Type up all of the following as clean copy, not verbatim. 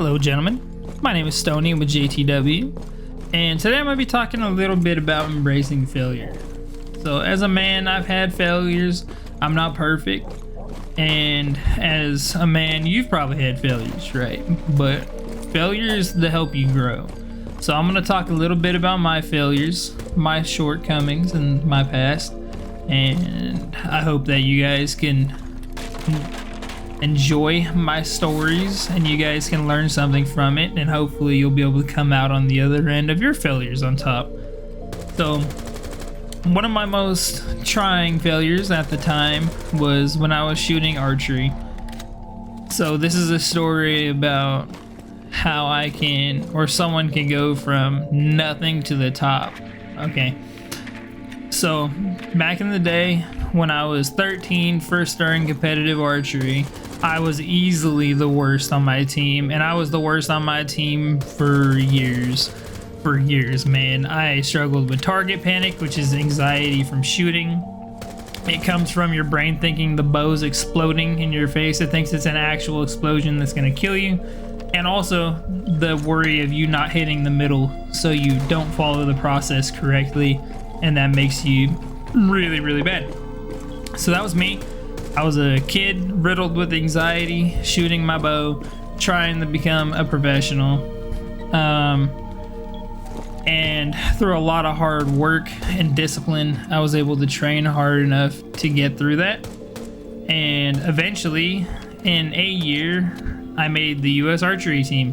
Hello gentlemen, my name is Stoney with JTW, and today I'm going to be talking a little bit about embracing failure. So as a man, I've had failures. I'm not perfect, and as a man, you've probably had failures, right? But failures that help you grow. So I'm going to talk a little bit about my failures, my shortcomings, and my past, and I hope that you guys can enjoy my stories and you guys can learn something from it, and hopefully you'll be able to come out on the other end of your failures on top. So one of my most trying failures at the time was when I was shooting archery. So this is a story about how I can, or someone can go from nothing to the top. Okay, so back in the day when I was 13, first starting competitive archery, I was easily the worst on my team, and I was the worst on my team for years. For years, man. I struggled with target panic, which is anxiety from shooting. It comes from your brain thinking the bow's exploding in your face. It thinks it's an actual explosion that's going to kill you. And also the worry of you not hitting the middle, so you don't follow the process correctly, and that makes you really, really bad. So that was me. I was a kid riddled with anxiety, shooting my bow, trying to become a professional. And through a lot of hard work and discipline, I was able to train hard enough to get through that. And eventually, in a year, I made the US archery team,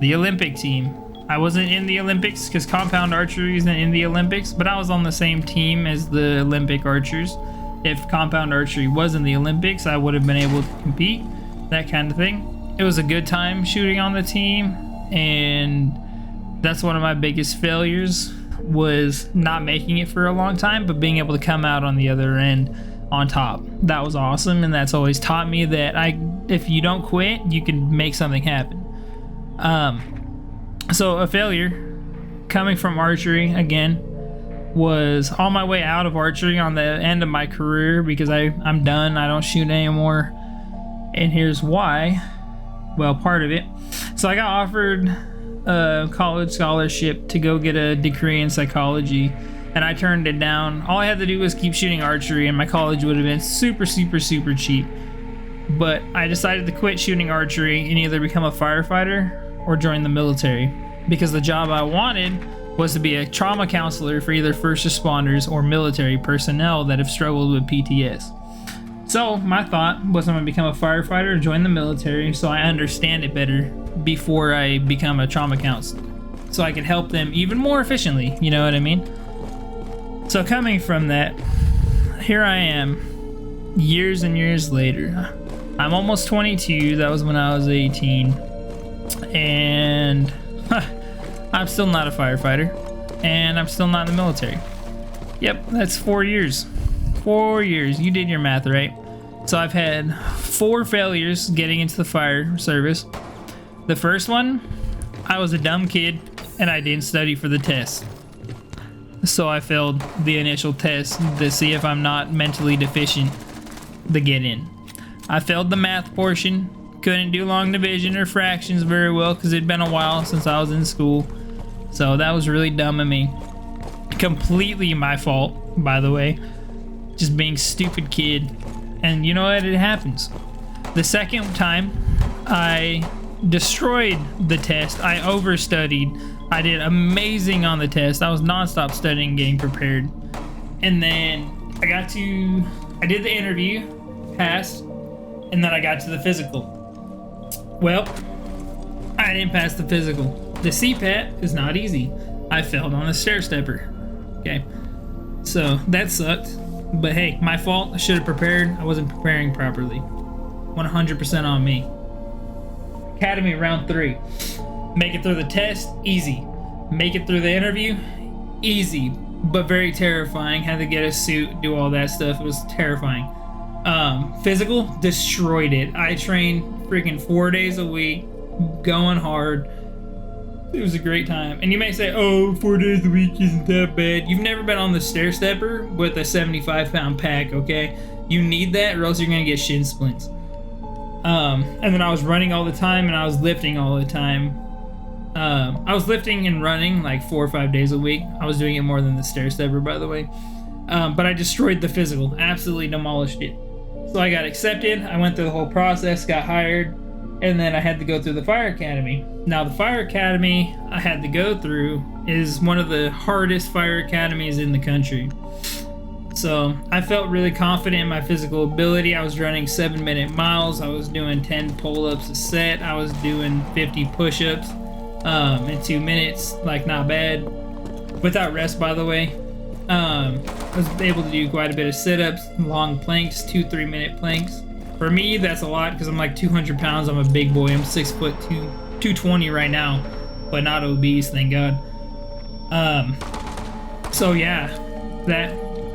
the Olympic team. I wasn't in the Olympics because compound archery isn't in the Olympics, but I was on the same team as the Olympic archers. If compound archery was in the Olympics, I would have been able to compete, that kind of thing. It was a good time shooting on the team, and that's one of my biggest failures, was not making it for a long time, but being able to come out on the other end on top. That was awesome, and that's always taught me that if you don't quit, you can make something happen. So a failure coming from archery again was on my way out of archery on the end of my career, because I'm done. I don't shoot anymore, and here's why. Well, part of it. So I got offered a college scholarship to go get a degree in psychology, and I turned it down. All I had to do was keep shooting archery, and my college would have been super cheap. But I decided to quit shooting archery and either become a firefighter or join the military, because the job I wanted was to be a trauma counselor for either first responders or military personnel that have struggled with PTS. So my thought was I'm gonna become a firefighter and join the military so I understand it better before I become a trauma counselor, so I can help them even more efficiently, you know what I mean? So coming from that, here I am, years and years later. I'm almost 22, that was when I was 18, and I'm still not a firefighter, and I'm still not in the military. Yep, that's 4 years. 4 years, you did your math right. So I've had 4 failures getting into the fire service. The first one, I was a dumb kid and I didn't study for the test. So I failed the initial test to see if I'm not mentally deficient to get in. I failed the math portion, couldn't do long division or fractions very well because it'd been a while since I was in school. So that was really dumb of me. Completely my fault, by the way. Just being stupid kid. And you know what? It happens. The second time, I destroyed the test. I overstudied. I did amazing on the test. I was nonstop studying, getting prepared. And then I did the interview, passed, and then I got to the physical. Well, I didn't pass the physical. The CPAT is not easy. I failed on the stair stepper. Okay, so that sucked. But hey, my fault. I should have prepared. I wasn't preparing properly. 100% on me. Academy round 3. Make it through the test, easy. Make it through the interview, easy, but very terrifying. Had to get a suit, do all that stuff. It was terrifying. Physical, destroyed it. I trained freaking 4 days a week, going hard. It was a great time. And you may say, oh, 4 days a week isn't that bad. You've never been on the stair stepper with a 75-pound pack, okay? You need that or else you're going to get shin splints. And then I was running all the time and I was lifting all the time. I was lifting and running like 4 or 5 days a week. I was doing it more than the stair stepper, by the way. But I destroyed the physical, absolutely demolished it. So I got accepted. I went through the whole process, got hired, and then I had to go through the fire academy. Now the fire academy I had to go through is one of the hardest fire academies in the country. So I felt really confident in my physical ability. I was running 7-minute miles. I was doing 10 pull-ups a set. I was doing 50 push-ups in 2 minutes, like not bad. Without rest, by the way. I was able to do quite a bit of sit-ups, long planks, 2-3 minute planks. For me, that's a lot because I'm like 200 pounds. I'm a big boy. I'm 6'2", 220 right now, but not obese, thank God. So yeah,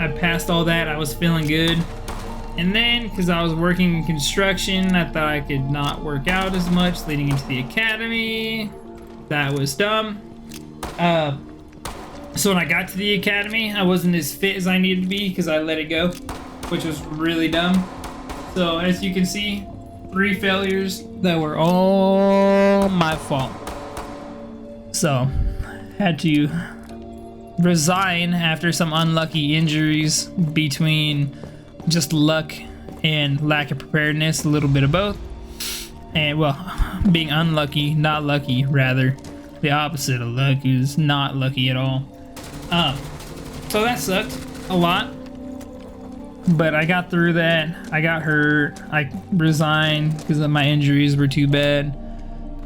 I passed all that. I was feeling good. And then, because I was working in construction, I thought I could not work out as much leading into the academy. That was dumb. So when I got to the academy, I wasn't as fit as I needed to be because I let it go, which was really dumb. So as you can see, 3 failures that were all my fault. So had to resign after some unlucky injuries between just luck and lack of preparedness, a little bit of both. And well, being unlucky, not lucky, rather. The opposite of luck is not lucky at all. So that sucked a lot. But I got through that. I got hurt. I resigned because my injuries were too bad.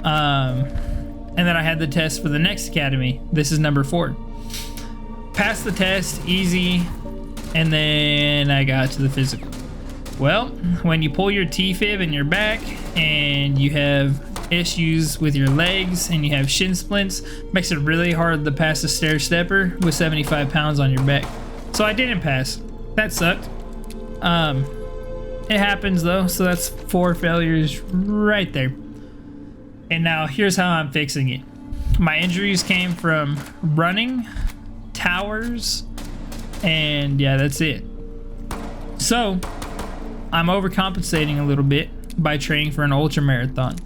And then I had the test for the next academy. This is number 4. Passed the test, easy. And then I got to the physical. Well, when you pull your T-fib in your back and you have issues with your legs and you have shin splints, makes it really hard to pass a stair stepper with 75 pounds on your back. So I didn't pass. That sucked. It happens though, so that's 4 failures right there. And now here's how I'm fixing it. My injuries came from running, towers, and yeah, that's it. So I'm overcompensating a little bit by training for an ultra marathon.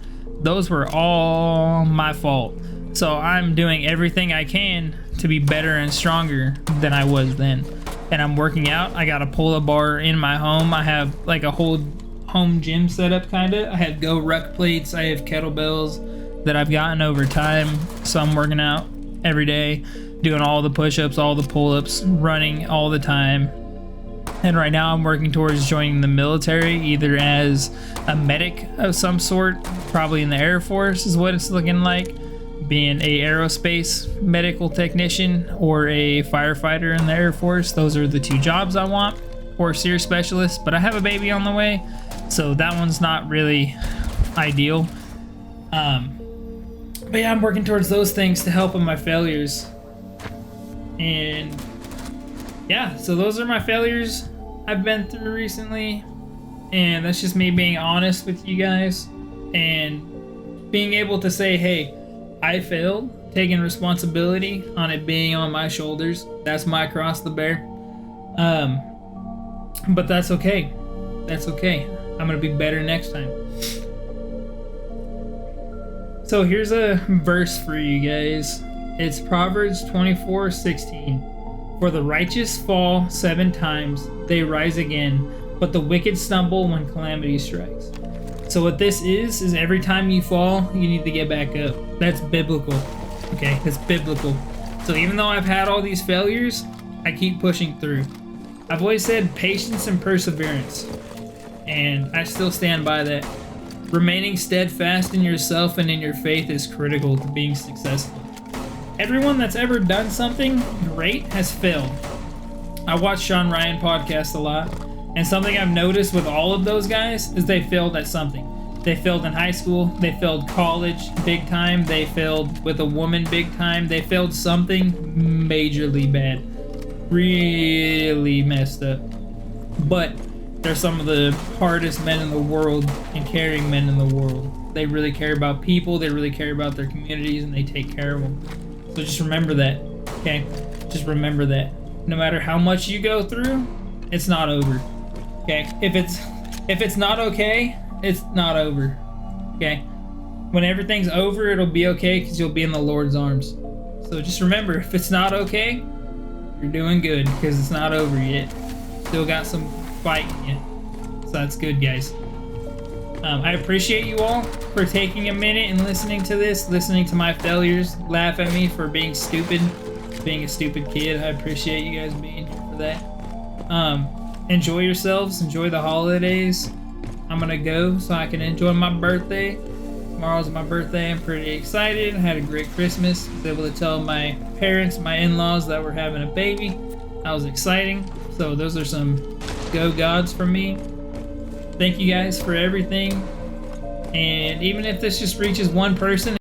Those were all my fault. So I'm doing everything I can to be better and stronger than I was then. And I'm working out. I got a pull-up bar in my home. I have like a whole home gym setup kinda. I have Go Ruck plates. I have kettlebells that I've gotten over time. So I'm working out every day, doing all the push-ups, all the pull-ups, running all the time. And right now I'm working towards joining the military, either as a medic of some sort, probably in the Air Force is what it's looking like, being a aerospace medical technician or a firefighter in the Air Force. Those are the 2 jobs I want, or SEER specialist, but I have a baby on the way, so that one's not really ideal. But yeah, I'm working towards those things to help with my failures. And yeah, so those are my failures I've been through recently, and that's just me being honest with you guys and being able to say, hey, I failed, taking responsibility on it being on my shoulders. That's my cross to bear. But that's okay. That's okay. I'm gonna be better next time. So here's a verse for you guys. It's Proverbs 24:16. For the righteous fall 7 times, they rise again, but the wicked stumble when calamity strikes. So what this is every time you fall, you need to get back up. That's biblical. Okay, that's biblical. So even though I've had all these failures, I keep pushing through. I've always said patience and perseverance, and I still stand by that. Remaining steadfast in yourself and in your faith is critical to being successful. Everyone that's ever done something great has failed. I watch Sean Ryan podcast a lot, and something I've noticed with all of those guys is they failed at something. They failed in high school, they failed college big time, they failed with a woman big time, they failed something majorly bad. Really messed up. But they're some of the hardest men in the world and caring men in the world. They really care about people, they really care about their communities, and they take care of them. So just remember that, okay? Just remember that. No matter how much you go through, it's not over, okay? If it's not okay, it's not over. Okay? When everything's over, it'll be okay because you'll be in the Lord's arms. So just remember, if it's not okay, you're doing good because it's not over yet. Still got some fight in you. So that's good, guys. I appreciate you all for taking a minute and listening to this, listening to my failures, laugh at me for being stupid, being a stupid kid. I appreciate you guys being here for that. Enjoy yourselves, enjoy the holidays. I'm gonna go so I can enjoy my birthday. Tomorrow's my birthday. I'm pretty excited. I had a great Christmas. I was able to tell my parents, my in-laws that we're having a baby. That was exciting. So those are some go gods from me. Thank you guys for everything. And even if this just reaches one person,